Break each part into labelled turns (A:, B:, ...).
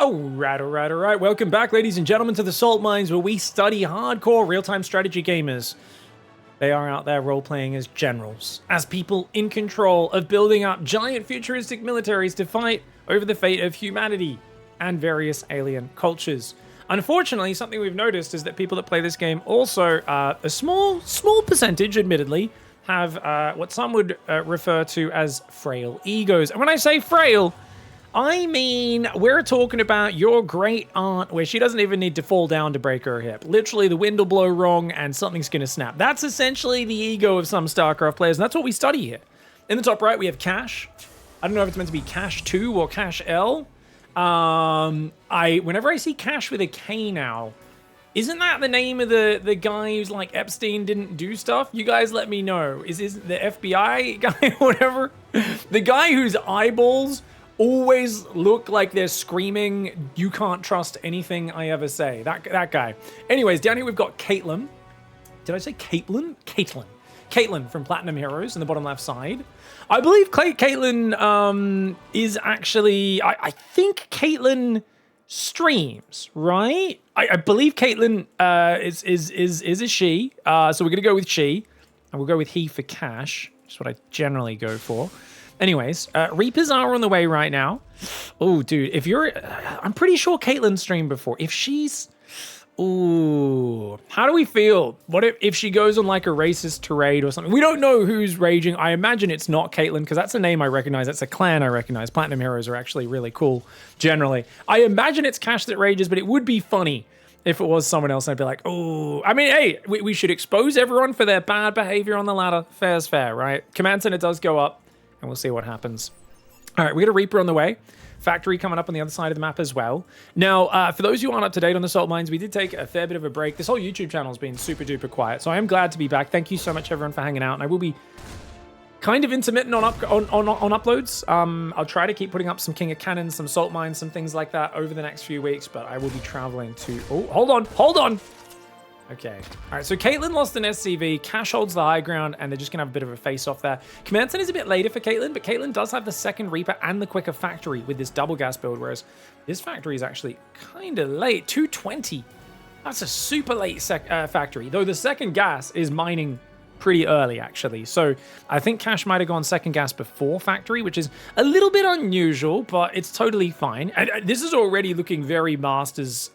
A: Alright. Welcome back, ladies and gentlemen, to the Salt Mines, where we study hardcore real-time strategy gamers. They are out there role-playing as generals, as people in control of building up giant futuristic militaries to fight over the fate of humanity and various alien cultures. Unfortunately, something we've noticed is that people that play this game also, a small percentage, admittedly, have what some would refer to as frail egos. And when I say frail, I mean, we're talking about your great aunt where she doesn't even need to fall down to break her hip. Literally, the wind will blow wrong and something's going to snap. That's essentially the ego of some StarCraft players, and that's what we study here. In the top right, we have Cash. I don't know if it's meant to be Cash 2 or Cash L. Whenever I see Cash with a K now, isn't that the name of the guy who's like Epstein didn't do stuff? You guys let me know. Is the FBI guy or whatever? The guy whose eyeballs always look like they're screaming, "You can't trust anything I ever say." That guy. Anyways, down here we've got Caitlin. Did I say Caitlin? Caitlin from Platinum Heroes in the bottom left side. I believe Caitlin is actually... I think Caitlin streams, right? I believe Caitlin is a she. So we're going to go with she. And we'll go with he for Cash. That's what I generally go for. Anyways, Reapers are on the way right now. Oh, dude, if you're... I'm pretty sure Caitlin streamed before. If she's... Ooh, how do we feel? What if she goes on like a racist tirade or something? We don't know who's raging. I imagine it's not Caitlin because that's a name I recognize. That's a clan I recognize. Platinum Heroes are actually really cool, generally. I imagine it's Cash that rages, but it would be funny if it was someone else. I'd be like, oh, I mean, hey, we should expose everyone for their bad behavior on the ladder. Fair's fair, right? Command Center does go up. And we'll see what happens. All right, we got a Reaper on the way. Factory coming up on the other side of the map as well. Now, for those who aren't up to date on the Salt Mines, we did take a fair bit of a break. This whole YouTube channel has been super duper quiet, so I am glad to be back. Thank you so much, everyone, for hanging out. And I will be kind of intermittent on uploads. I'll try to keep putting up some King of Cannons, some Salt Mines, some things like that over the next few weeks, but I will be traveling to... Oh, hold on. Okay. All right, so Caitlin lost an SCV. Cash holds the high ground, and they're just going to have a bit of a face-off there. Command Center is a bit later for Caitlin, but Caitlin does have the second Reaper and the quicker factory with this double gas build, whereas this factory is actually kind of late. 220. That's a super late factory, though the second gas is mining pretty early, actually. So I think Cash might have gone second gas before factory, which is a little bit unusual, but it's totally fine. And this is already looking very Masters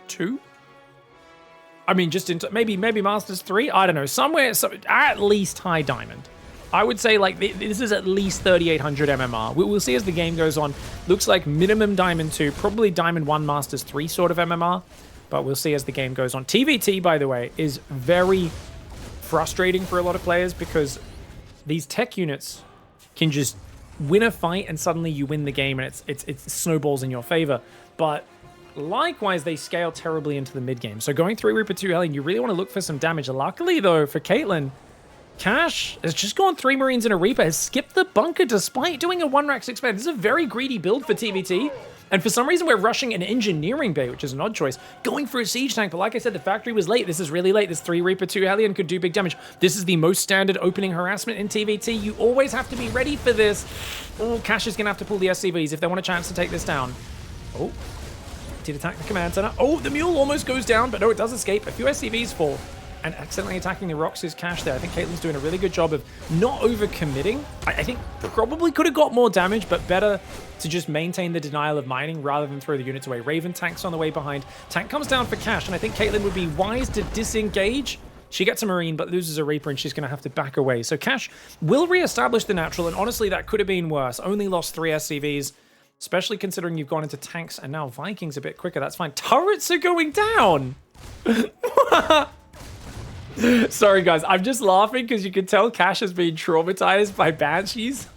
A: 2. I mean, just into maybe Masters 3. I don't know. Somewhere, at least high diamond. I would say like this is at least 3800 MMR. We'll see as the game goes on. Looks like minimum diamond 2, probably diamond 1, Masters 3 sort of MMR. But we'll see as the game goes on. TVT, by the way, is very frustrating for a lot of players because these tech units can just win a fight and suddenly you win the game and it snowballs in your favor. But likewise, they scale terribly into the mid-game. So going 3 Reaper 2 Hellion, you really want to look for some damage. Luckily, though, for Caitlin, Cash has just gone 3 Marines and a Reaper, has skipped the bunker despite doing a 1-rack 6-man. This is a very greedy build for TVT. And for some reason, we're rushing an engineering bay, which is an odd choice, going for a siege tank. But like I said, the factory was late. This is really late. This 3 Reaper 2 Hellion could do big damage. This is the most standard opening harassment in TVT. You always have to be ready for this. Oh, Cash is going to have to pull the SCVs if they want a chance to take this down. Oh. Did attack the command center. Oh, the mule almost goes down, but no, it does escape. A few SCVs fall, and accidentally attacking the rocks is Cash there. I think Caitlin's doing a really good job of not over-committing. I think probably could have got more damage, but better to just maintain the denial of mining rather than throw the units away. Raven tank's on the way behind. Tank comes down for Cash, and I think Caitlin would be wise to disengage. She gets a Marine, but loses a Reaper, and she's going to have to back away. So Cash will reestablish the natural, and honestly, that could have been worse. Only lost 3 SCVs. Especially considering you've gone into tanks and now Vikings a bit quicker. That's fine. Turrets are going down. Sorry, guys. I'm just laughing because you can tell Cash has been traumatized by Banshees.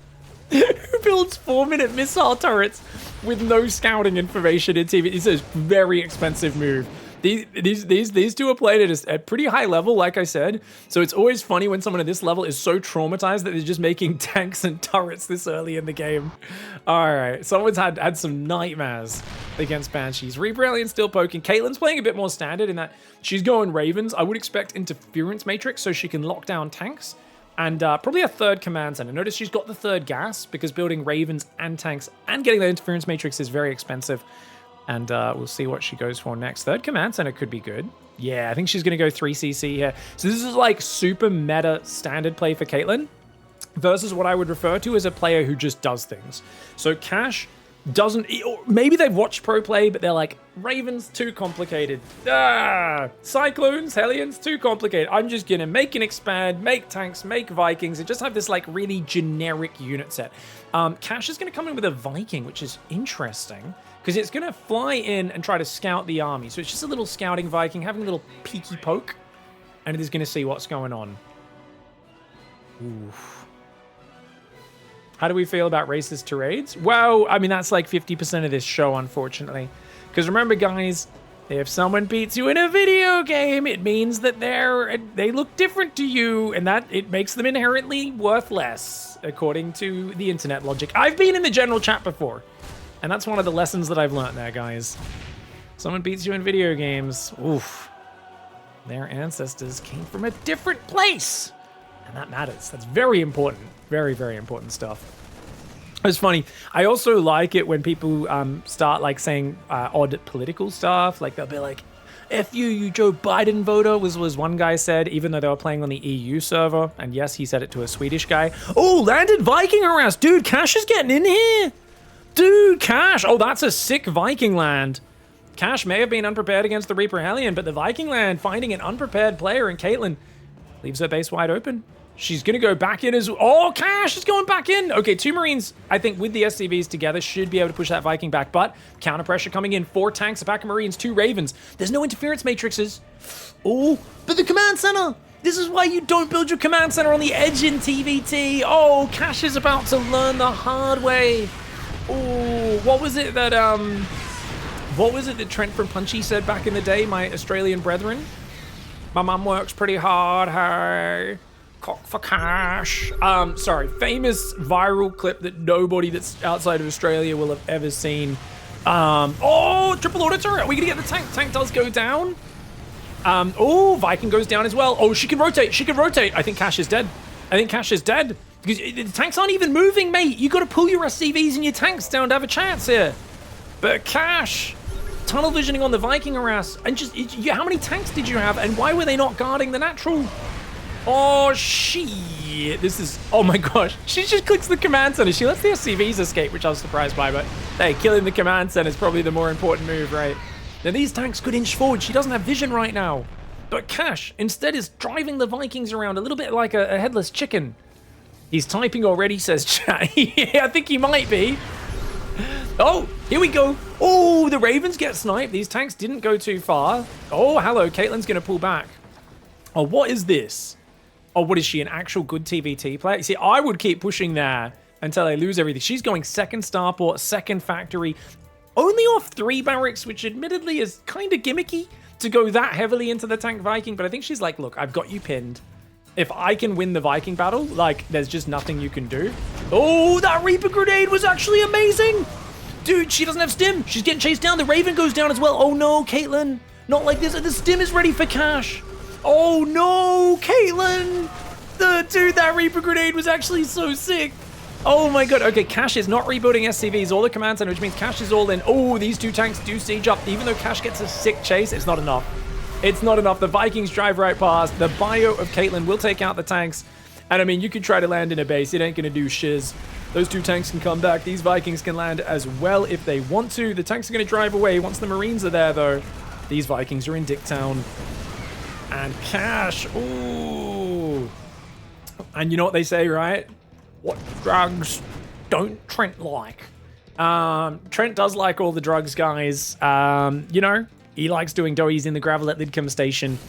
A: Who builds 4-minute missile turrets with no scouting information in TV? It's a very expensive move. These two are played at a pretty high level, like I said. So it's always funny when someone at this level is so traumatized that they're just making tanks and turrets this early in the game. All right, someone's had some nightmares against Banshees. Reaper Alien still poking. Caitlin's playing a bit more standard in that she's going Ravens. I would expect interference matrix so she can lock down tanks. and probably a third command center. Notice she's got the third gas because building ravens and tanks and getting the interference matrix is very expensive. And we'll see what she goes for next. Third command center could be good. Yeah, I think she's going to go 3cc here. So this is like super meta standard play for Caitlyn versus what I would refer to as a player who just does things. So Cash doesn't, maybe they've watched pro play, but they're like, Ravens, too complicated. Cyclones, Hellions, too complicated. I'm just going to make and expand, make tanks, make Vikings, and just have this like really generic unit set. Cash is going to come in with a Viking, which is interesting because it's going to fly in and try to scout the army. So it's just a little scouting Viking, having a little peeky poke, and it is going to see what's going on. Oof. How do we feel about racist tirades? Well, I mean, that's like 50% of this show, unfortunately. Because remember, guys, if someone beats you in a video game, it means that they look different to you, and that it makes them inherently worth less, according to the internet logic. I've been in the general chat before, and that's one of the lessons that I've learned there, guys. Someone beats you in video games, oof. Their ancestors came from a different place, and that matters. That's very important. Very, very important stuff. It's funny. I also like it when people start like saying odd political stuff. Like they'll be like, "F you Joe Biden voter," was one guy said, even though they were playing on the EU server. And yes, he said it to a Swedish guy. Oh, landed Viking harass. Dude, Cash is getting in here. Dude, Cash. Oh, that's a sick Viking land. Cash may have been unprepared against the Reaper Hellion, but the Viking land finding an unprepared player in Caitlyn leaves her base wide open. She's going to go back in as... Oh, Cash is going back in. Okay, 2 Marines, I think, with the SCVs together should be able to push that Viking back. But counter pressure coming in. 4 tanks, a pack of Marines, 2 Ravens. There's no interference matrices. Oh, but the command center. This is why you don't build your command center on the edge in TVT. Oh, Cash is about to learn the hard way. Oh, what was it that Trent from Punchy said back in the day, my Australian brethren? My mum works pretty hard, hey. Cock for cash. Sorry, famous viral clip that nobody that's outside of Australia will have ever seen. Oh, triple auto turret. Are we gonna get the tank? Tank does go down. Oh, Viking goes down as well. Oh, she can rotate. She can rotate. I think Cash is dead. I think Cash is dead. Because the tanks aren't even moving, mate. You gotta pull your SCVs and your tanks down to have a chance here. But Cash, tunnel visioning on the Viking harass. And just, how many tanks did you have? And why were they not guarding the natural? Oh, shit. This is... Oh, my gosh. She just clicks the command center. She lets the SCVs escape, which I was surprised by. But, hey, killing the command center is probably the more important move, right? Now, these tanks could inch forward. She doesn't have vision right now. But Cash, instead, is driving the Vikings around a little bit like a headless chicken. He's typing already, says chat. Yeah, I think he might be. Oh, here we go. Oh, the Ravens get sniped. These tanks didn't go too far. Oh, hello. Caitlyn's going to pull back. Oh, what is this? Oh, what is she, an actual good TVT player? See, I would keep pushing there until I lose everything. She's going second starport, second factory, only off 3 barracks, which admittedly is kind of gimmicky to go that heavily into the tank Viking. But I think she's like, look, I've got you pinned. If I can win the Viking battle, like, there's just nothing you can do. Oh, that Reaper grenade was actually amazing. Dude, she doesn't have stim. She's getting chased down. The Raven goes down as well. Oh, no, Caitlyn. Not like this. The stim is ready for Cash. Oh no, Caitlyn! Dude, that Reaper grenade was actually so sick. Oh my god. Okay, Cash is not rebuilding SCVs or the command center, which means Cash is all in. Oh, these 2 tanks do siege up. Even though Cash gets a sick chase, it's not enough. It's not enough. The Vikings drive right past. The bio of Caitlyn will take out the tanks. And I mean, you could try to land in a base. It ain't gonna do shiz. Those 2 tanks can come back. These Vikings can land as well if they want to. The tanks are gonna drive away once the Marines are there, though. These Vikings are in Dicktown. And Cash, ooh. And you know what they say, right? What drugs don't Trent like? Trent does like all the drugs, guys. You know, he likes doing doughies in the gravel at Lidcombe Station.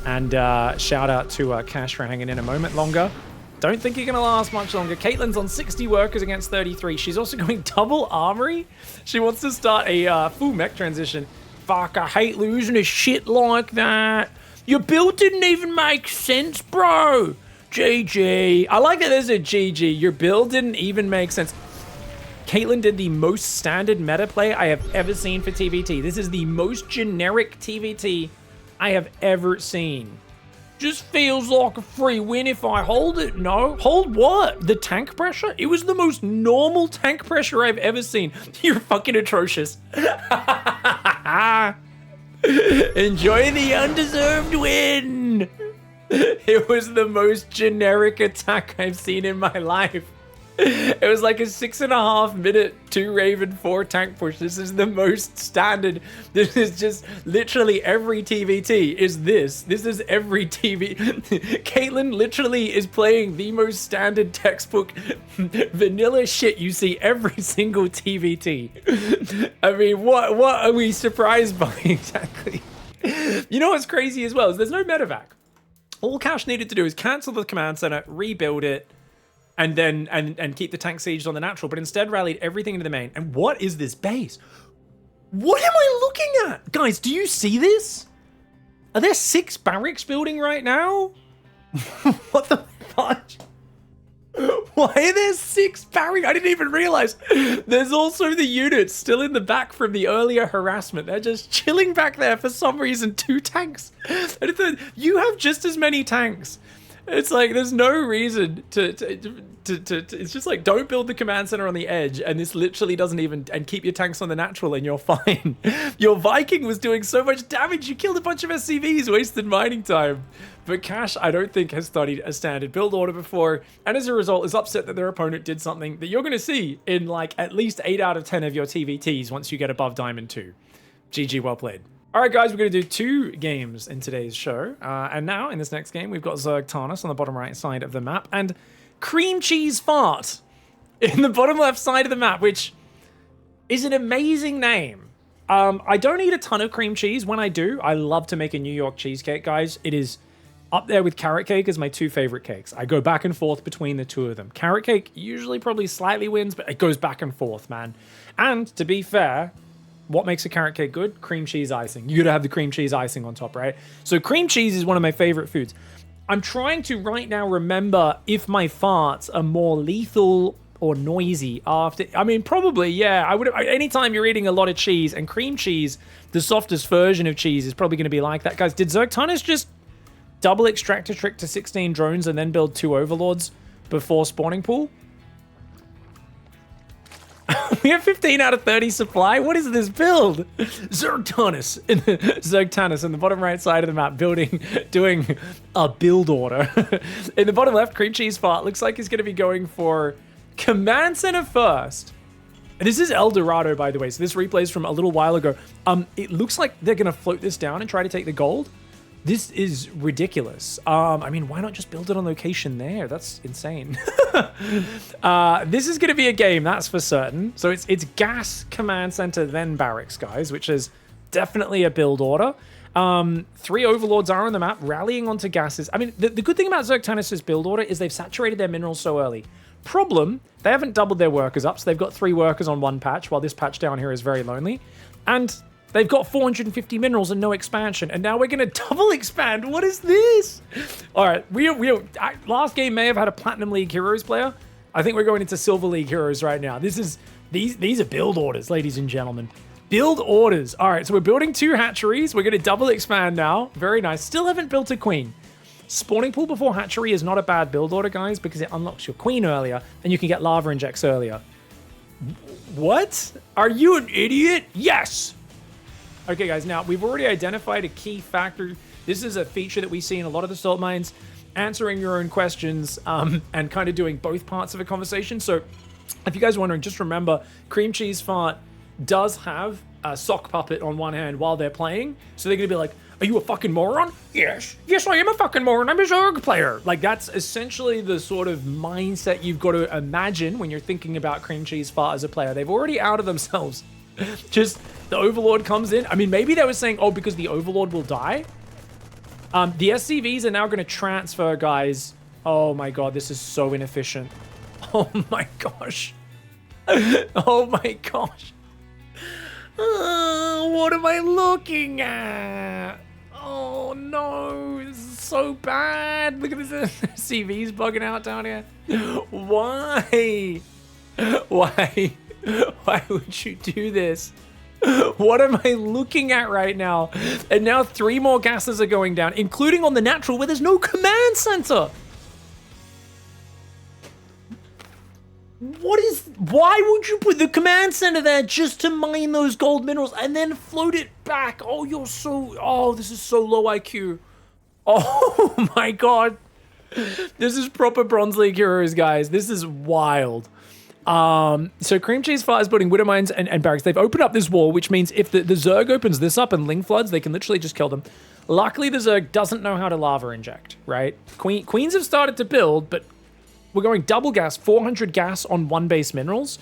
A: And shout out to Cash for hanging in a moment longer. Don't think you're going to last much longer. Caitlyn's on 60 workers against 33. She's also going double armory. She wants to start a full mech transition. Fuck, I hate losing a shit like that. Your build didn't even make sense, bro. GG. I like that there's a GG. Your build didn't even make sense. Caitlyn did the most standard meta play I have ever seen for TVT. This is the most generic TVT I have ever seen. Just feels like a free win if I hold it, no? Hold what? The tank pressure? It was the most normal tank pressure I've ever seen. You're fucking atrocious. Enjoy the undeserved win. It was the most generic attack I've seen in my life. It was like a 6.5 minute 2 Raven 4 tank push. This is the most standard. This is just literally every TVT is this. This is every TV. Caitlyn literally is playing the most standard textbook vanilla shit you see every single TVT. I mean, what are we surprised by exactly? You know what's crazy as well is there's no medevac. All Cash needed to do is cancel the command center, rebuild it, and then and keep the tank sieged on the natural, but instead rallied everything into the main. And what is this base? What am I looking at? Guys, do you see this? Are there 6 barracks building right now? What the fuck? Why are there 6 barracks? I didn't even realize. There's also the units still in the back from the earlier harassment. They're just chilling back there for some reason. 2 tanks. You have just as many tanks. It's like there's no reason to it's just like don't build the command center on the edge, and this literally doesn't even, and keep your tanks on the natural and you're fine. Your Viking was doing so much damage, you killed a bunch of SCVs, wasted mining time. But Cash, I don't think, has studied a standard build order before, and as a result is upset that their opponent did something that you're going to see in like at least 8 out of 10 of your TVTs once you get above Diamond 2. GG, well played. All right, guys, we're going to do 2 games in today's show. And now, in this next game, we've got Zergtarnus on the bottom right side of the map, and Cream Cheese Fart in the bottom left side of the map, which is an amazing name. I don't eat a ton of cream cheese. When I do, I love to make a New York cheesecake, guys. It is up there with carrot cake as my 2 favorite cakes. I go back and forth between the 2 of them. Carrot cake usually probably slightly wins, but it goes back and forth, man. And to be fair, what makes a carrot cake good? Cream cheese icing. You gotta have the cream cheese icing on top, right? So cream cheese is one of my favorite foods. I'm trying to right now remember if my farts are more lethal or noisy after. I mean, probably, yeah. I would. Anytime you're eating a lot of cheese, and cream cheese, the softest version of cheese, is probably gonna be like that. Guys, did Zergtarnus just double extractor trick to 16 drones and then build 2 overlords before spawning pool? We have 15 out of 30 supply. What is this build? Zergtarnus in the bottom right side of the map, doing a build order. In the bottom left, Cream Cheese Fart looks like he's going to be going for command center first. This is El Dorado, by the way. So this replay is from a little while ago. It looks like they're going to float this down and try to take the gold. This is ridiculous. I mean, why not just build it on location there? That's insane. This is going to be a game, that's for certain. So it's gas, command center, then barracks, guys, which is definitely a build order. 3 overlords are on the map, rallying onto gases. I mean, the good thing about Zergtarnus' build order is they've saturated their minerals so early. Problem, they haven't doubled their workers up, so they've got 3 workers on 1 patch, while this patch down here is very lonely. And they've got 450 minerals and no expansion, and now we're going to double expand. What is this? All right, last game may have had a Platinum League Heroes player. I think we're going into Silver League Heroes right now. These are build orders, ladies and gentlemen. Build orders. All right, so we're building 2 hatcheries. We're going to double expand now. Very nice. Still haven't built a queen. Spawning pool before hatchery is not a bad build order, guys, because it unlocks your queen earlier, and you can get lava injects earlier. What? Are you an idiot? Yes! Okay, guys, now we've already identified a key factor. This is a feature that we see in a lot of the salt mines, answering your own questions and kind of doing both parts of a conversation. So if you guys are wondering, just remember, Cream Cheese Fart does have a sock puppet on one hand while they're playing. So they're going to be like, are you a fucking moron? Yes, I am a fucking moron. I'm a Zerg player. Like, that's essentially the sort of mindset you've got to imagine when you're thinking about Cream Cheese Fart as a player. They've already outed themselves. Just the Overlord comes in. I mean, maybe they were saying, oh, because the Overlord will die. The SCVs are now going to transfer, guys. Oh my god, this is so inefficient. Oh my gosh. Oh my gosh. What am I looking at? Oh no, this is so bad. Look at this. CV's bugging out down here. Why? Why? Why would you do this? What am I looking at right now? And now 3 more gases are going down, including on the natural where there's no command center. Why would you put the command center there just to mine those gold minerals and then float it back? Oh, this is so low IQ. Oh my God. This is proper Bronze League heroes, guys. This is wild. So Cream Cheese Fart is building Widow Mines and barracks. They've opened up this wall, which means if the Zerg opens this up and Ling floods, they can literally just kill them. Luckily, the Zerg doesn't know how to lava inject, right? Queens have started to build, but we're going double gas, 400 gas on 1 base minerals.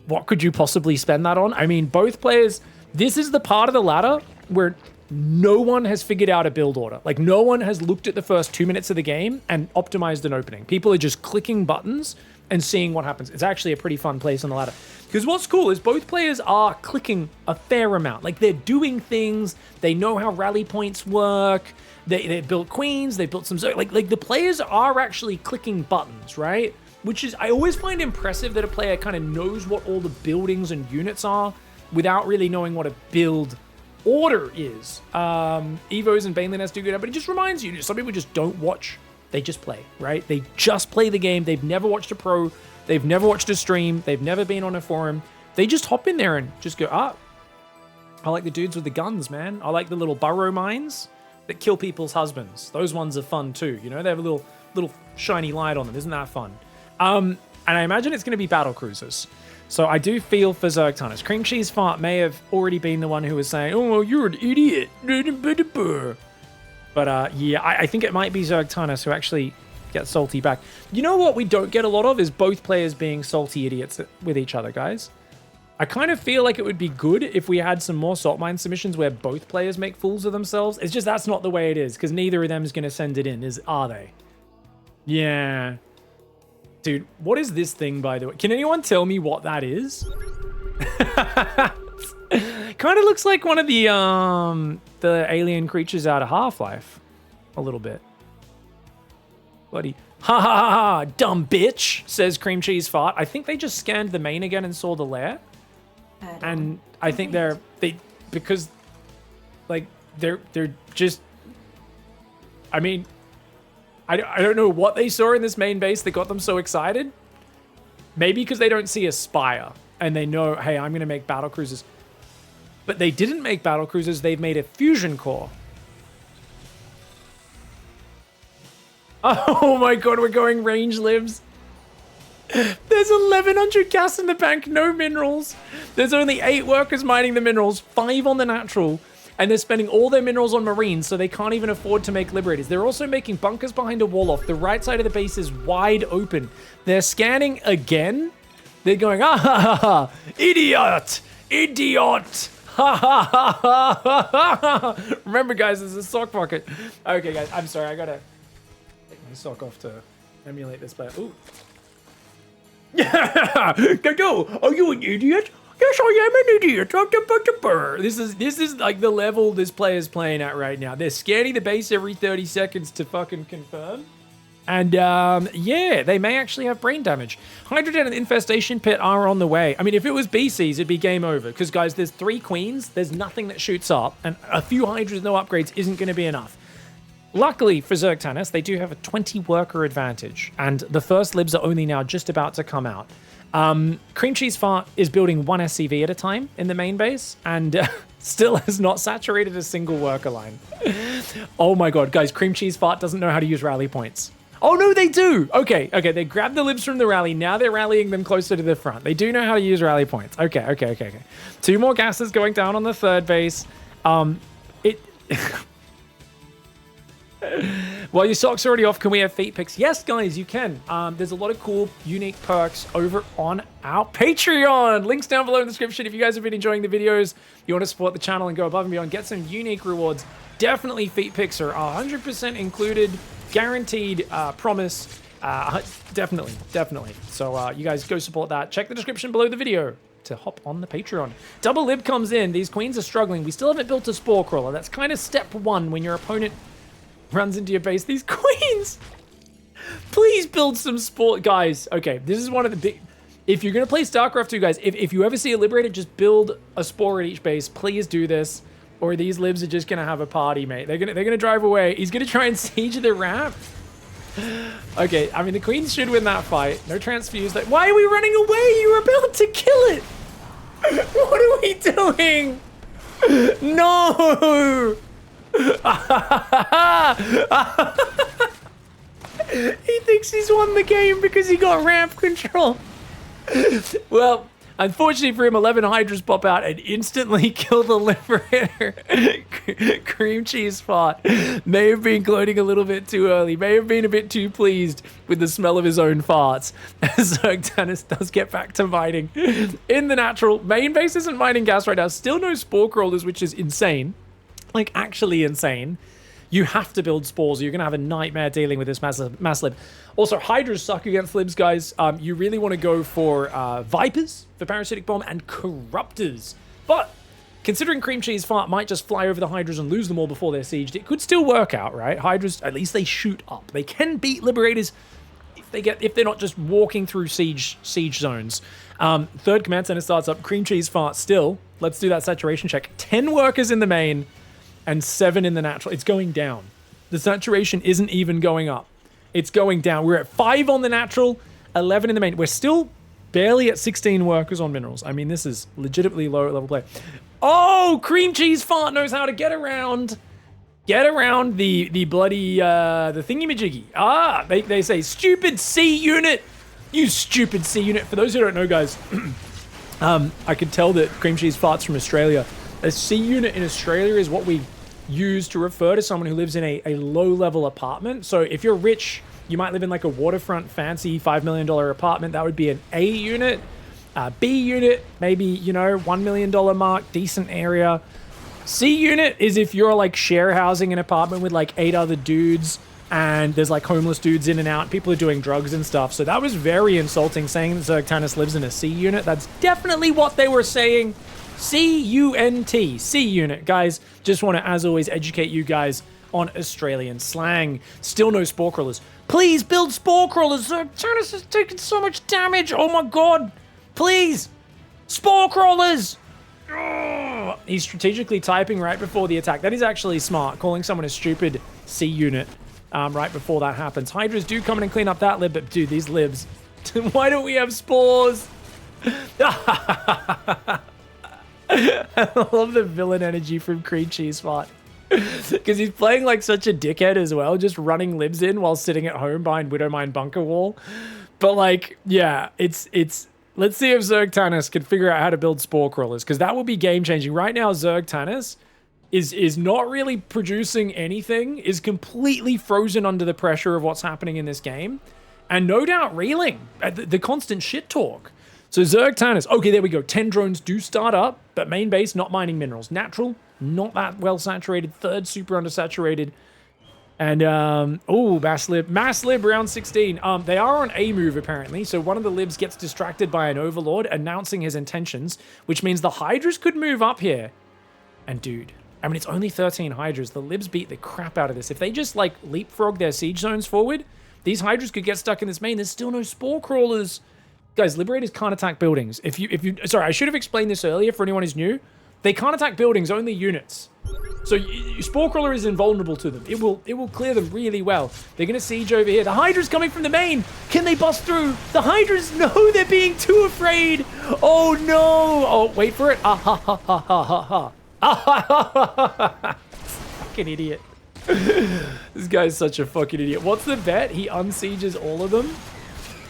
A: What could you possibly spend that on? I mean, both players, this is the part of the ladder where no one has figured out a build order. Like, no one has looked at the first 2 minutes of the game and optimized an opening. People are just clicking buttons and seeing what happens. It's actually a pretty fun place on the ladder. Because what's cool is both players are clicking a fair amount. Like, they're doing things. They know how rally points work. They built queens. They built some... Like the players are actually clicking buttons, right? Which is... I always find impressive that a player kind of knows what all the buildings and units are without really knowing what a build order is. Evos and Baneliness do good, but it just reminds you, some people just don't watch. They just play, right? They just play the game. They've never watched a pro. They've never watched a stream. They've never been on a forum. They just hop in there and just go, I like the dudes with the guns, man. I like the little burrow mines that kill people's husbands. Those ones are fun too. You know, they have a little shiny light on them. Isn't that fun? And I imagine it's going to be battle cruisers. So I do feel for Zergtunners. Cream Cheese Fart may have already been the one who was saying, oh, well, you're an idiot. But yeah, I think it might be Zergtunners who actually get salty back. You know what we don't get a lot of is both players being salty idiots with each other, guys. I kind of feel like it would be good if we had some more salt mine submissions where both players make fools of themselves. It's just that's not the way it is, because neither of them is going to send it in, are they? Yeah. Dude, what is this thing, by the way? Can anyone tell me what that is? Kind of looks like one of the alien creatures out of Half-Life. A little bit. Bloody... Ha ha ha ha, dumb bitch, says Cream Cheese Fart. I think they just scanned the main again and saw the lair. And I think they're just, I mean, I don't know what they saw in this main base that got them so excited. Maybe because they don't see a spire and they know, hey, I'm going to make battle cruisers. But they didn't make battle cruisers. They've made a fusion core. Oh my God, we're going range lives. There's 1,100 gas in the bank, no minerals. There's only 8 workers mining the minerals, 5 on the natural, and they're spending all their minerals on marines, so they can't even afford to make liberators. They're also making bunkers behind a wall off. The right side of the base is wide open. They're scanning again. They're going, ah ha ha ha, idiot, idiot. Ha ha ha ha ha ha. Remember, guys, this is a sock pocket. Okay, guys, I'm sorry, I gotta take my sock off to emulate this player. Ooh. Yeah, go. Are you an idiot? Yes, I am an idiot. This is like the level this player's playing at right now. They're scanning the base every 30 seconds to fucking confirm. And yeah, they may actually have brain damage. Hydrogen and Infestation Pit are on the way. I mean, if it was BCs, it'd be game over. Because, guys, there's 3 queens. There's nothing that shoots up. And a few Hydras, no upgrades, isn't going to be enough. Luckily for Zergtunners, they do have a 20 worker advantage, and the first libs are only now just about to come out. Cream Cheese Fart is building 1 SCV at a time in the main base, and still has not saturated a single worker line. Oh my God, guys, Cream Cheese Fart doesn't know how to use rally points. Oh no, they do! Okay, they grabbed the libs from the rally, now they're rallying them closer to the front. They do know how to use rally points. Okay. 2 more gases going down on the 3rd base. Well, your sock's already off. Can we have feet pics? Yes, guys, you can. There's a lot of cool, unique perks over on our Patreon. Links down below in the description. If you guys have been enjoying the videos, you want to support the channel and go above and beyond, get some unique rewards. Definitely feet pics are 100% included, guaranteed, promise. Definitely. So you guys go support that. Check the description below the video to hop on the Patreon. Double lib comes in. These queens are struggling. We still haven't built a spore crawler. That's kind of step 1 when your opponent runs into your base. These queens! Please build some sport. Guys, okay, this is one of the big... If you're going to play StarCraft 2, guys, if you ever see a Liberator, just build a Spore at each base. Please do this, or these Libs are just going to have a party, mate. They're gonna drive away. He's going to try and siege the ramp. Okay, I mean, the Queens should win that fight. No transfuse. Like, why are we running away? You were about to kill it. What are we doing? No! He thinks he's won the game because he got ramp control. Well, unfortunately for him, 11 Hydras pop out and instantly kill the Liberator. Cream cheese fart. May have been gloating a little bit too early. May have been a bit too pleased with the smell of his own farts. As Zergtanis does get back to mining. In the natural, main base isn't mining gas right now. Still no spore crawlers, which is insane. Like, actually insane. You have to build spores. You're going to have a nightmare dealing with this mass lib. Also, Hydras suck against libs, guys. You really want to go for Vipers for Parasitic Bomb and Corruptors. But considering Cream Cheese Fart might just fly over the Hydras and lose them all before they're sieged, it could still work out, right? Hydras, at least they shoot up. They can beat Liberators if they're not just walking through siege zones. Third command center starts up. Cream Cheese Fart still. Let's do that saturation check. 10 workers in the main and 7 in the natural. It's going down. The saturation isn't even going up. It's going down. We're at 5 on the natural, 11 in the main. We're still barely at 16 workers on minerals. I mean, this is legitimately lower level play. Oh, Cream Cheese Fart knows how to get around the bloody the thingy-majiggy. Ah, they say stupid C unit. You stupid C unit. For those who don't know, guys, I could tell that Cream Cheese Fart's from Australia. A C unit in Australia is what we use to refer to someone who lives in a low-level apartment. So if you're rich, you might live in like a waterfront fancy $5 million apartment. That would be an A unit. B unit, maybe, you know, $1 million mark, decent area. C unit is if you're like share housing an apartment with like 8 other dudes and there's like homeless dudes in and out. People are doing drugs and stuff. So that was very insulting saying that Zergtanis lives in a C unit. That's definitely what they were saying. C-U-N-T, C unit. Guys, just want to, as always, educate you guys on Australian slang. Still no spore crawlers. Please build spore crawlers. Zergtanis is taking so much damage. Oh my god. Please. Spore crawlers. Oh. He's strategically typing right before the attack. That is actually smart, calling someone a stupid C unit right before that happens. Hydras do come in and clean up that lib, but dude, these libs. Why don't we have spores? I love the villain energy from Cream Cheese Fart. Because he's playing like such a dickhead as well, just running libs in while sitting at home behind Widowmine bunker wall. But like, yeah, it's let's see if Zergtanis can figure out how to build spore crawlers, because that will be game changing. Right now, Zergtanis is not really producing anything, is completely frozen under the pressure of what's happening in this game, and no doubt reeling at the constant shit talk. So Zergtanis, okay, there we go. 10 drones do start up, but main base, not mining minerals. Natural, not that well saturated. Third, super undersaturated. And, oh, mass lib round 16. They are on A move, apparently. So one of the libs gets distracted by an overlord announcing his intentions, which means the Hydras could move up here. And dude, I mean, it's only 13 Hydras. The libs beat the crap out of this. If they just, like, leapfrog their siege zones forward, these Hydras could get stuck in this main. There's still no spore crawlers. Guys, Liberators can't attack buildings. Sorry, I should have explained this earlier for anyone who's new. They can't attack buildings, only units. So Spore Crawler is invulnerable to them. It will clear them really well. They're going to siege over here. The Hydra's coming from the main. Can they bust through? The Hydras, no, they're being too afraid. Oh, no. Oh, wait for it. Ah, ha, ha, ha, ha, ha, ha. Ah, ha, ha, ha, ha. Fucking idiot. This guy's such a fucking idiot. What's the bet? He unsieges all of them?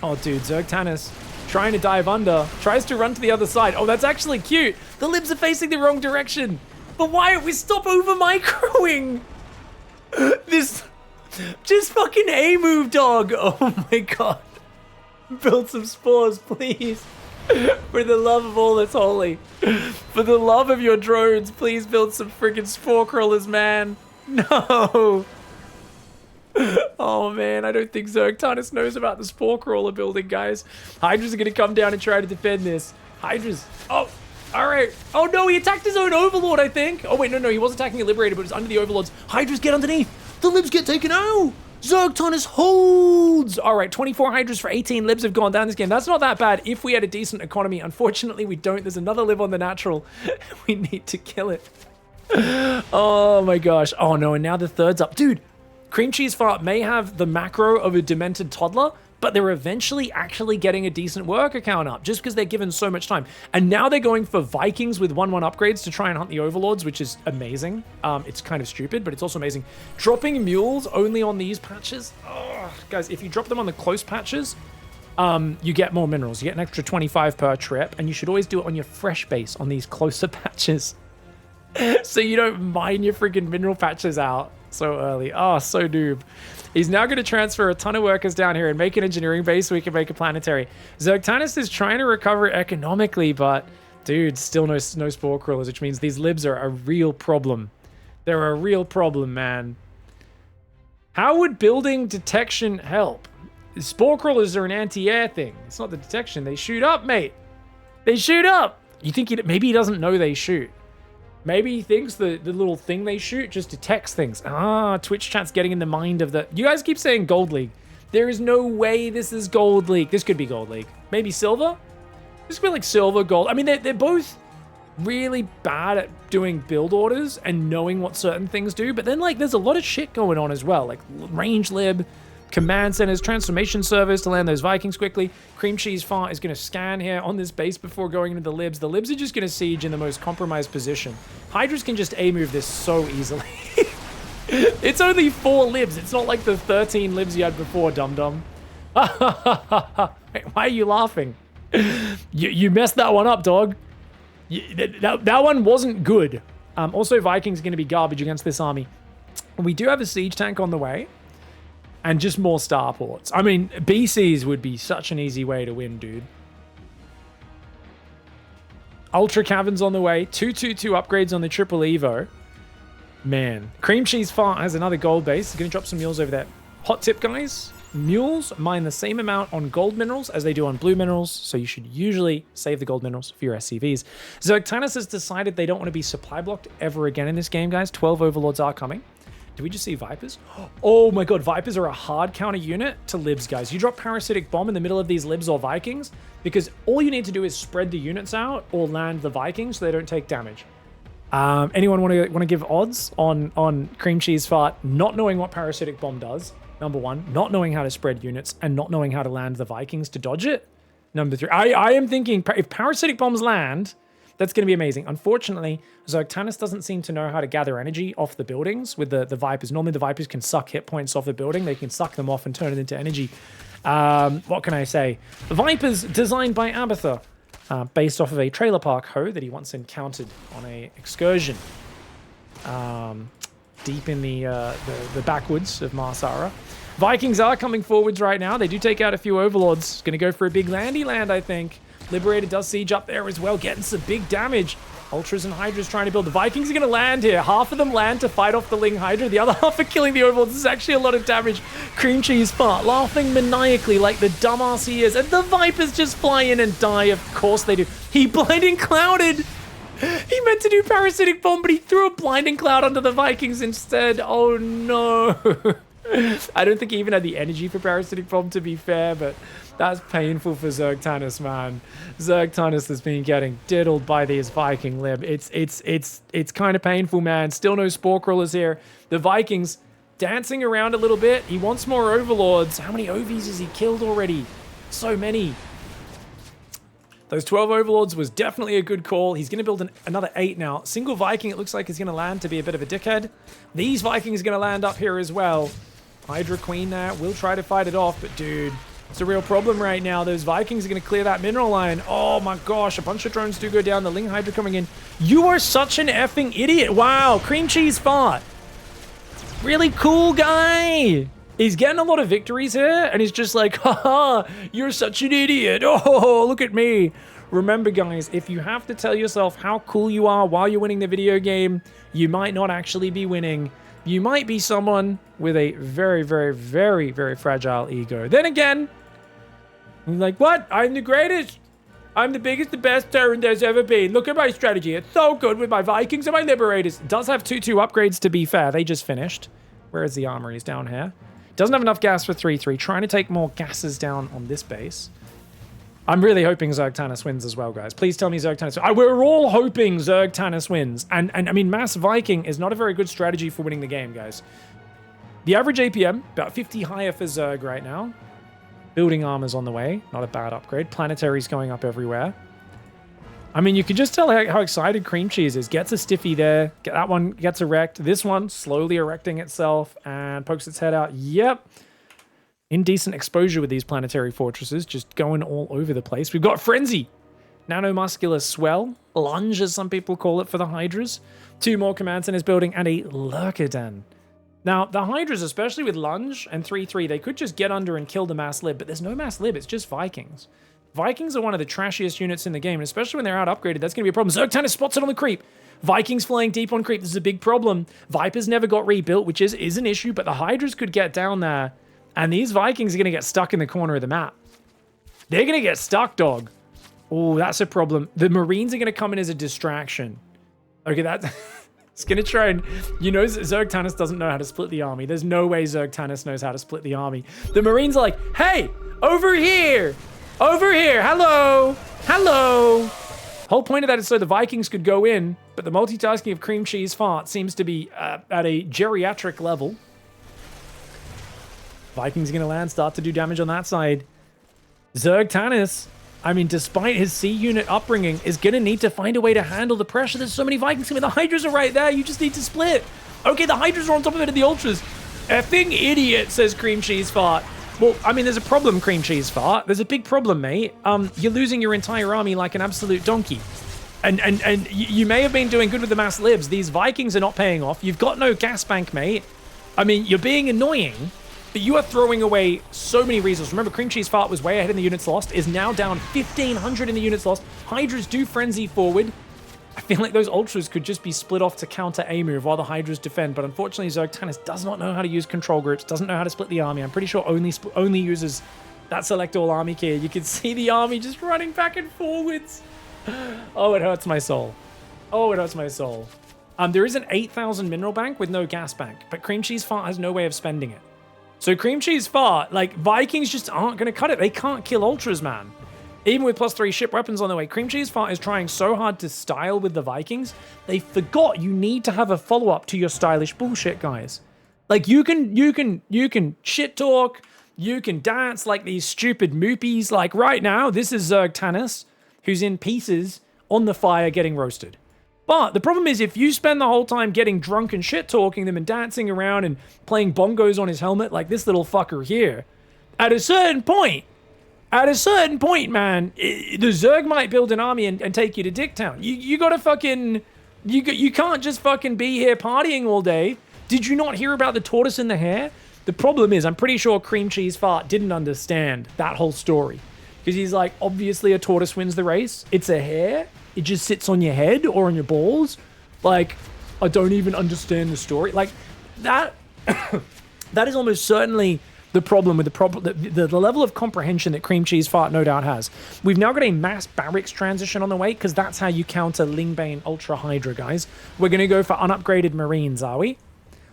A: Oh, dude, Zergtanis trying to dive under, tries to run to the other side. Oh, that's actually cute. The libs are facing the wrong direction. But why don't we stop over microing? This, just fucking A move, dog. Oh my god. Build some spores, please. For the love of all that's holy. For the love of your drones, please build some freaking spore crawlers, man. No. Oh man, I don't think Zergtanis knows about the spore crawler building, guys. Hydras are gonna come down and try to defend this. Hydras. Oh, all right. Oh no, he attacked his own overlord, I think. Oh wait, no, he was attacking a liberator, but it was under the overlords. Hydras get underneath. The libs get taken out. Zergtonus holds! All right, 24 Hydras for 18 libs have gone down this game. That's not that bad if we had a decent economy. Unfortunately, we don't. There's another lib on the natural. We need to kill it. Oh my gosh. Oh no, and now the third's up. Dude, Cream Cheese Fart may have the macro of a demented toddler, but they're eventually actually getting a decent worker count up just because they're given so much time. And now they're going for Vikings with 1/1 upgrades to try and hunt the Overlords, which is amazing. It's kind of stupid, but it's also amazing. Dropping mules only on these patches. Oh, guys, if you drop them on the close patches, you get more minerals. You get an extra 25 per trip, and you should always do it on your fresh base on these closer patches. So you don't mine your freaking mineral patches out so early. Oh, so noob. He's now going to transfer a ton of workers down here and make an engineering base so we can make a planetary. Zergtanus is trying to recover economically, but dude, still no spore crawlers, which means these libs are a real problem. They're a real problem, man. How would building detection help? Spore crawlers are an anti-air thing. It's not the detection. They shoot up, mate. They shoot up. You think maybe he doesn't know they shoot. Maybe he thinks the little thing they shoot just detects things. Ah, Twitch chat's getting in the mind of the... You guys keep saying Gold League. There is no way this is Gold League. This could be Gold League. Maybe Silver? This could be like Silver, Gold. I mean, they're both really bad at doing build orders and knowing what certain things do. But then, like, there's a lot of shit going on as well. Like, range lib, command centers, transformation service to land those Vikings quickly. Cream Cheese Fart is going to scan here on this base before going into the libs. The libs are just going to siege in the most compromised position. Hydras can just A-move this so easily. It's only 4 libs. It's not like the 13 libs you had before, dum-dum. Wait, why are you laughing? You messed that one up, dog. That one wasn't good. Also, Vikings are going to be garbage against this army. We do have a siege tank on the way. And just more starports. I mean, BCs would be such an easy way to win, dude. Ultra Caverns on the way. 222 upgrades on the Triple Evo. Man. Cream Cheese Fart has another gold base. He's going to drop some mules over there. Hot tip, guys. Mules mine the same amount on gold minerals as they do on blue minerals. So you should usually save the gold minerals for your SCVs. Zergtanus has decided they don't want to be supply blocked ever again in this game, guys. 12 Overlords are coming. Did we just see Vipers? Oh my god, Vipers are a hard counter unit to libs, guys. You drop Parasitic Bomb in the middle of these libs or Vikings because all you need to do is spread the units out or land the Vikings so they don't take damage. Anyone want to give odds on Cream Cheese Fart not knowing what Parasitic Bomb does? Number 1, not knowing how to spread units and not knowing how to land the Vikings to dodge it. Number 3, I am thinking if Parasitic Bombs land, that's going to be amazing. Unfortunately, Zergtanus doesn't seem to know how to gather energy off the buildings with the Vipers. Normally, the Vipers can suck hit points off the building. They can suck them off and turn it into energy. What can I say? The Vipers, designed by Abatha, based off of a trailer park hoe that he once encountered on a excursion deep in the backwoods of Marsara. Vikings are coming forwards right now. They do take out a few Overlords. Going to go for a big landy land, I think. Liberator does siege up there as well, getting some big damage. Ultras and Hydras trying to build. The Vikings are going to land here. Half of them land to fight off the Ling Hydra. The other half are killing the Overlords. This is actually a lot of damage. Cream Cheese Fart laughing maniacally like the dumbass he is. And the Vipers just fly in and die. Of course they do. He blinding clouded. He meant to do Parasitic Bomb, but he threw a blinding cloud onto the Vikings instead. Oh no. I don't think he even had the energy for Parasitic Bomb, to be fair, but that's painful for Zergtanus, man. Zergtanus has been getting diddled by these Viking lib. It's kind of painful, man. Still no spore crawlers here. The Vikings dancing around a little bit. He wants more Overlords. How many OVs has he killed already? So many. Those 12 Overlords was definitely a good call. He's going to build another 8 now. Single Viking, it looks like, is going to land to be a bit of a dickhead. These Vikings are going to land up here as well. Hydra Queen there will try to fight it off, but dude, it's a real problem right now. Those Vikings are going to clear that mineral line. Oh my gosh, a bunch of drones do go down. The Ling Hydra coming in. You are such an effing idiot. Wow, Cream Cheese Fart. Really cool guy. He's getting a lot of victories here, and he's just like, haha, you're such an idiot. Oh, look at me. Remember, guys, if you have to tell yourself how cool you are while you're winning the video game, you might not actually be winning. You might be someone with a very, very, very, very fragile ego. Then again, I'm like, what? I'm the greatest. I'm the biggest, the best Terran there's ever been. Look at my strategy. It's so good with my Vikings and my Liberators. It does have 2-2 upgrades, to be fair. They just finished. Where is the armory? It's down here. Doesn't have enough gas for 3-3. Trying to take more gases down on this base. I'm really hoping Zerg Tannis wins as well, guys. Please tell me Zerg Tannis. We're all hoping Zerg Tannis wins. And I mean, Mass Viking is not a very good strategy for winning the game, guys. The average APM, about 50 higher for Zerg right now. Building armor's on the way. Not a bad upgrade. Planetary's going up everywhere. I mean, you can just tell how excited Cream Cheese is. Gets a stiffy there. That one gets erect. This one slowly erecting itself and pokes its head out. Yep. Indecent exposure with these planetary fortresses, just going all over the place. We've got Frenzy, Nanomuscular Swell, Lunge as some people call it for the Hydras, 2 more command centers building, and a Lurker Den. Now, the Hydras, especially with Lunge and 3-3, they could just get under and kill the Mass Lib, but there's no Mass Lib, it's just Vikings. Vikings are one of the trashiest units in the game, and especially when they're out upgraded, that's going to be a problem. Zerg Tannis spots it on the creep. Vikings flying deep on creep, this is a big problem. Vipers never got rebuilt, which is an issue, but the Hydras could get down there. And these Vikings are going to get stuck in the corner of the map. They're going to get stuck, dog. Oh, that's a problem. The Marines are going to come in as a distraction. Okay, that's it's going to try and... You know, Zerg Tannis doesn't know how to split the army. There's no way Zerg Tannis knows how to split the army. The Marines are like, hey, over here. Over here. Hello. Hello. Whole point of that is so the Vikings could go in, but the multitasking of Cream Cheese Fart seems to be at a geriatric level. Vikings are going to land, start to do damage on that side. Zerg Tannis, I mean, despite his C unit upbringing, is going to need to find a way to handle the pressure. There's so many Vikings coming. The Hydras are right there. You just need to split. Okay, the Hydras are on top of it and the Ultras. Effing idiot, says Cream Cheese Fart. Well, I mean, there's a problem, Cream Cheese Fart. There's a big problem, mate. You're losing your entire army like an absolute donkey. And you may have been doing good with the Mass Libs. These Vikings are not paying off. You've got no gas bank, mate. I mean, you're being annoying. But you are throwing away so many resources. Remember, Cream Cheese Fart was way ahead in the units lost, is now down 1,500 in the units lost. Hydras do frenzy forward. I feel like those Ultras could just be split off to counter a move while the Hydras defend. But unfortunately, Zerg Tannis does not know how to use control groups, doesn't know how to split the army. I'm pretty sure only uses that select all army key. You can see the army just running back and forwards. Oh, it hurts my soul. Oh, it hurts my soul. There is an 8,000 mineral bank with no gas bank, but Cream Cheese Fart has no way of spending it. So Cream Cheese Fart, like, Vikings just aren't going to cut it. They can't kill Ultras, man. Even with +3 ship weapons on the way, Cream Cheese Fart is trying so hard to style with the Vikings, they forgot you need to have a follow-up to your stylish bullshit, guys. Like, you can shit talk, you can dance like these stupid moopies. Like, right now, this is Zerg Tannis, who's in pieces on the fire getting roasted. But the problem is, if you spend the whole time getting drunk and shit-talking them and dancing around and playing bongos on his helmet like this little fucker here, at a certain point, man, the Zerg might build an army and take you to Dicktown. You gotta fucking... You can't just fucking be here partying all day. Did you not hear about the tortoise and the hare? The problem is, I'm pretty sure Cream Cheese Fart didn't understand that whole story. Because he's like, obviously a tortoise wins the race. It's a hare. It just sits on your head or on your balls. Like, I don't even understand the story. Like, that that is almost certainly the problem with the level of comprehension that Cream Cheese Fart no doubt has. We've now got a mass barracks transition on the way, because that's how you counter Lingbane Ultra Hydra, guys. We're going to go for unupgraded Marines, are we?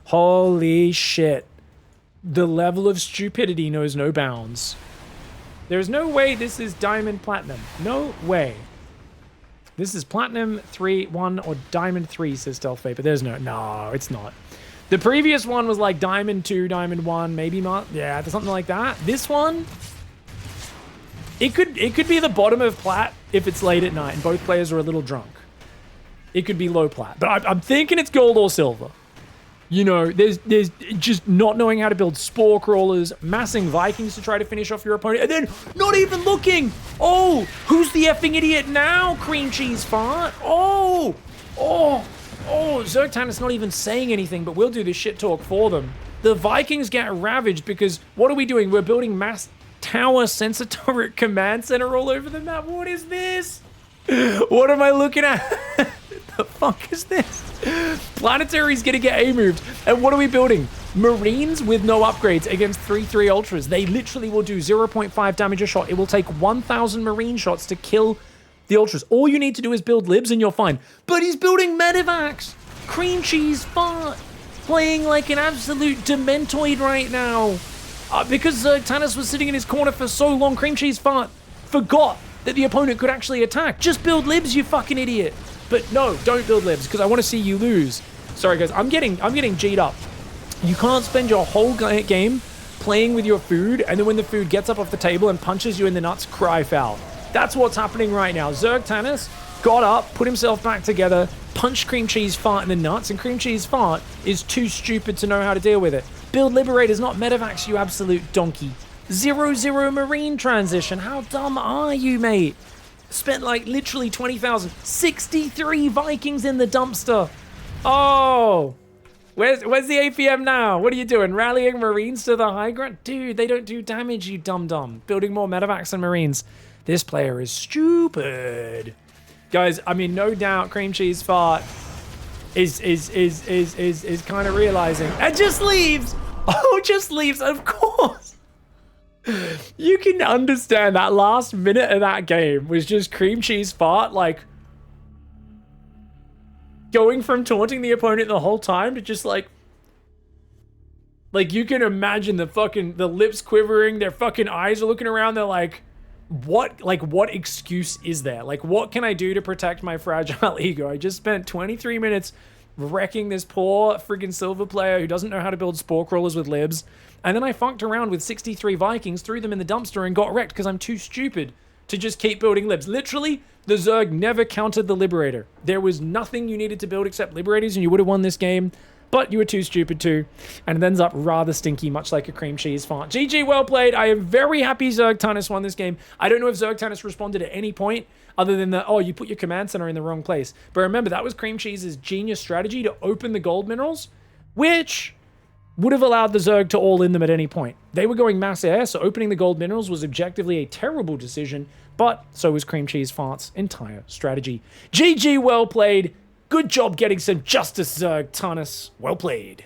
A: Holy shit. The level of stupidity knows no bounds. There's no way this is Diamond Platinum. No way. This is Platinum 3-1 or Diamond 3, says Stealth Vapor. There's no, it's not. The previous one was like Diamond 2, Diamond 1, maybe yeah, something like that. This one, it could be the bottom of Plat if it's late at night and both players are a little drunk. It could be low Plat, but I'm thinking it's gold or silver. You know, there's just not knowing how to build spore crawlers, massing Vikings to try to finish off your opponent, and then not even looking. Oh, who's the effing idiot now, Cream Cheese Fart? Oh, Zerg Tannis not even saying anything, but we'll do this shit talk for them. The Vikings get ravaged because what are we doing? We're building mass tower sensor turret command center all over the map. What is this? What am I looking at? The fuck is this? Planetary's gonna get A-moved. And what are we building? Marines with no upgrades against 3-3 Ultras. They literally will do 0.5 damage a shot. It will take 1,000 Marine shots to kill the Ultras. All you need to do is build libs and you're fine. But he's building medevacs. Cream Cheese Fart. Playing like an absolute dementoid right now. Because Zergtanus was sitting in his corner for so long, Cream Cheese Fart forgot that the opponent could actually attack. Just build libs, you fucking idiot. But no, don't build libs, because I want to see you lose. Sorry, guys, I'm getting G'd up. You can't spend your whole game playing with your food, and then when the food gets up off the table and punches you in the nuts, cry foul. That's what's happening right now. Zergtanus got up, put himself back together, punched Cream Cheese Fart in the nuts, and Cream Cheese Fart is too stupid to know how to deal with it. Build Liberators, not Medivacs, you absolute donkey. 0-0 Marine transition. How dumb are you, mate? Spent like literally 20,000. 63 Vikings in the dumpster. Oh. Where's the APM now? What are you doing? Rallying Marines to the high ground? Dude, they don't do damage, you dum-dum. Building more Medivacs and Marines. This player is stupid. Guys, I mean, no doubt Cream Cheese Fart is kind of realizing. And just leaves. Oh, just leaves, of course. You can understand that last minute of that game was just Cream Cheese Fart, like, going from taunting the opponent the whole time to just like you can imagine the lips quivering, their fucking eyes are looking around, they're like, what excuse is there? Like, what can I do to protect my fragile ego? I just spent 23 minutes wrecking this poor friggin' silver player who doesn't know how to build spore crawlers with libs, and then I funked around with 63 Vikings, threw them in the dumpster, and got wrecked because I'm too stupid to just keep building libs. Literally, the Zerg never countered the Liberator. There was nothing you needed to build except Liberators, and you would have won this game, but you were too stupid to, and it ends up rather stinky, much like a Cream Cheese Fart. GG, well played. I am very happy Zergtanus won this game. I don't know if Zergtanus responded at any point other than the, oh, you put your command center in the wrong place. But remember, that was Cream Cheese's genius strategy to open the gold minerals, which would have allowed the Zerg to all in them at any point. They were going mass air, so opening the gold minerals was objectively a terrible decision, but so was Cream Cheese Fart's entire strategy. GG, well played. Good job getting some justice, Zergtanus. Well played.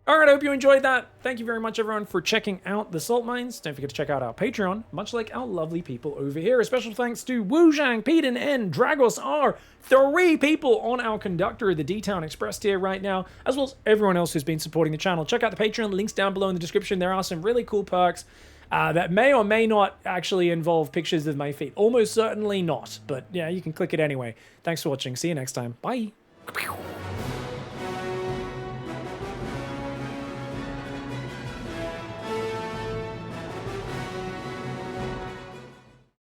A: Alright, I hope you enjoyed that. Thank you very much, everyone, for checking out the salt mines. Don't forget to check out our Patreon, much like our lovely people over here. A special thanks to Wuzhang, Peden, and Dragos R, 3 people on our Conductor of the D-Town Express tier right now, as well as everyone else who's been supporting the channel. Check out the Patreon, links down below in the description. There are some really cool perks that may or may not actually involve pictures of my feet. Almost certainly not, but yeah, you can click it anyway. Thanks for watching. See you next time. Bye.